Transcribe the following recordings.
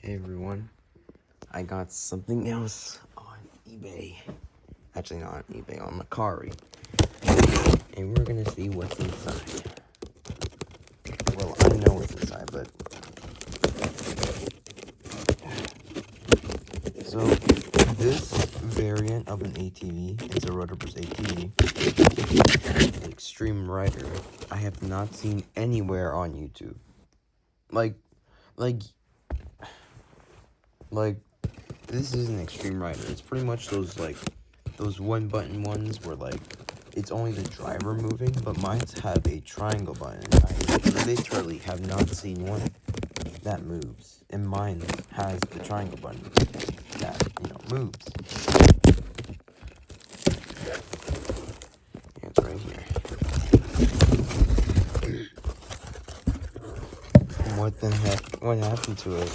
Hey everyone, I got something else on eBay. Actually not on eBay, on Mercari. And we're gonna see what's inside. Well, I know what's inside, but... So, this variant of an ATV, it's a Rotoverse ATV, Extreme Rider, I have not seen anywhere on YouTube. Like, this is an Extreme Rider. It's pretty much those one-button ones where, it's only the driver moving, but mine have a triangle button. I literally have not seen one that moves, and mine has the triangle button that, moves. Yeah, it's right here. What the heck? What happened to it?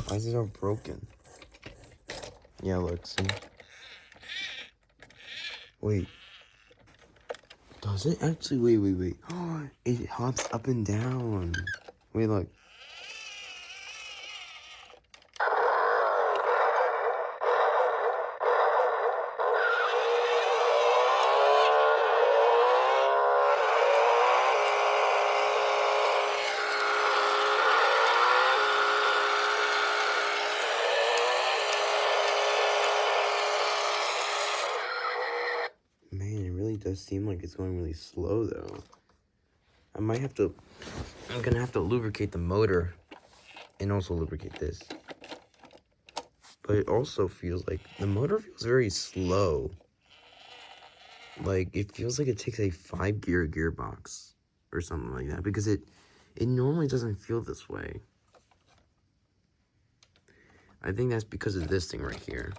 Why is it all broken? Yeah, look, see? Wait. Does it actually? Wait. Oh, it hops up and down. Wait, look. Man, it really does seem like it's going really slow, though. I'm gonna have to lubricate the motor and also lubricate this. But it also feels like the motor feels very slow. Like, it feels like it takes a 5-gear gearbox or something like that, because it normally doesn't feel this way. I think that's because of this thing right here,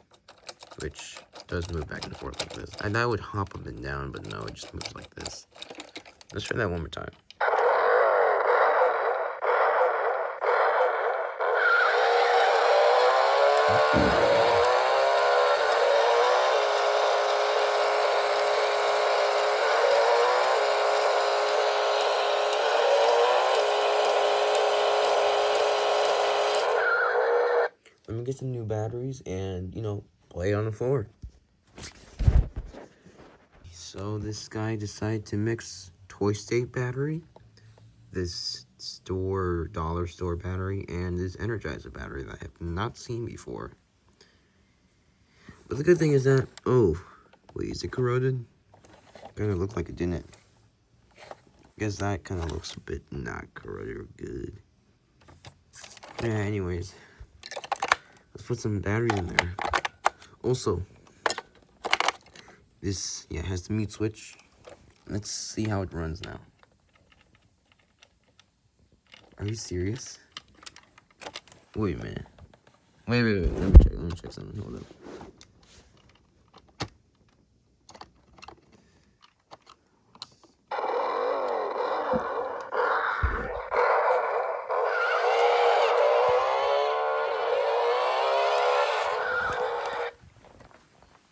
which does move back and forth like this. And I would hop up and down, but no, it just moves like this. Let's try that one more time. Let me get some new batteries and, play on the floor. So this guy decided to mix Toy State battery, this dollar store battery, and this Energizer battery that I have not seen before. But the good thing is that, oh, wait, is it corroded? Kind of looked like it didn't. Guess that kind of looks a bit not corroded or good. Yeah, anyways. Let's put some batteries in there. Also, this, has the mute switch. Let's see how it runs now. Are you serious? Wait a minute. Wait. Let me check something. Hold up.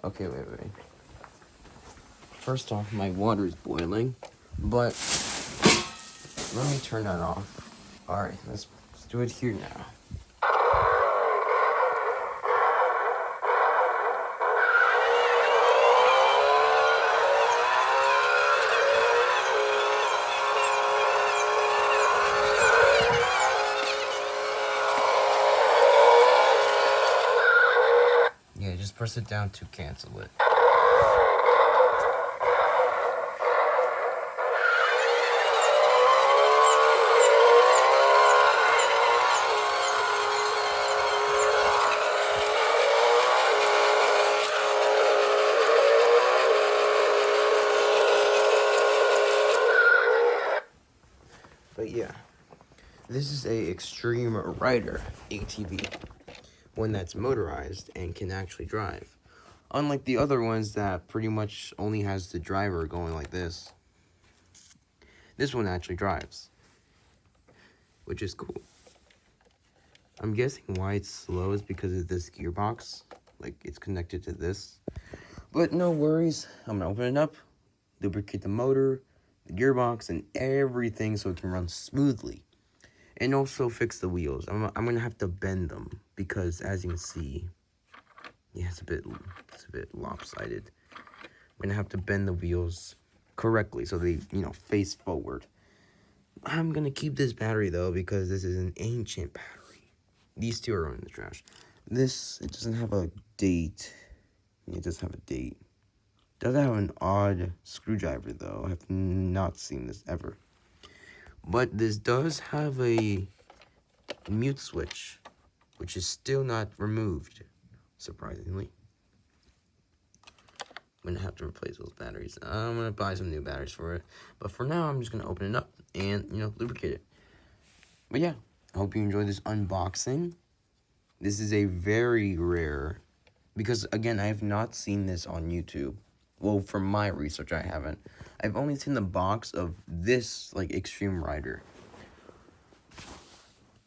Okay, wait. First off, my water is boiling, but let me turn that off. Alright, let's do it here now. Yeah, just press it down to cancel it. But yeah, this is a Extreme Rider ATV, one that's motorized and can actually drive. Unlike the other ones that pretty much only has the driver going like this. This one actually drives, which is cool. I'm guessing why it's slow is because of this gearbox. Like, it's connected to this. But no worries. I'm gonna open it up, lubricate the motor, the gearbox, and everything so it can run smoothly. And also fix the wheels. I'm gonna have to bend them because, as you can see, yeah, it's a bit lopsided. I'm gonna have to bend the wheels correctly so they, face forward. I'm gonna keep this battery though because this is an ancient battery. These two are in the trash. It doesn't have a date. It does have a date. It does have an odd screwdriver though. I have not seen this ever. But this does have a mute switch, which is still not removed, surprisingly. I'm gonna have to replace those batteries. I'm gonna buy some new batteries for it. But for now, I'm just gonna open it up and, lubricate it. But yeah, I hope you enjoyed this unboxing. This is a very rare, because again, I have not seen this on YouTube. Well, from my research, I haven't. I've only seen the box of this, like, Extreme Rider.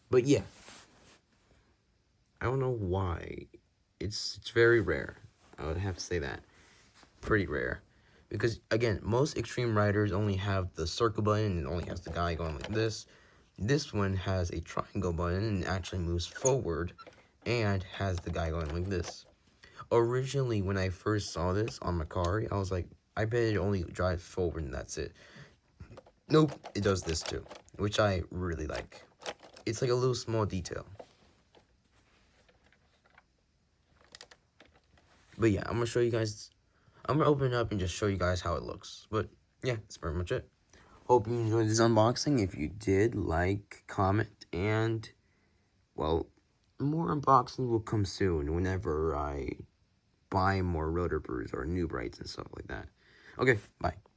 But yeah, I don't know why. It's very rare. I would have to say that. Pretty rare. Because, again, most Extreme Riders only have the circle button and it only has the guy going like this. This one has a triangle button and actually moves forward and has the guy going like this. Originally, when I first saw this on Macari, I was like, I bet it only drives forward and that's it. Nope, it does this too, which I really like. It's like a little small detail. But yeah, I'm gonna open it up and just show you guys how it looks. But yeah, that's pretty much it. Hope you enjoyed this unboxing. If you did, like, comment, and, well, more unboxings will come soon whenever I buy more rotor brews or new brights and stuff like that. Okay, bye.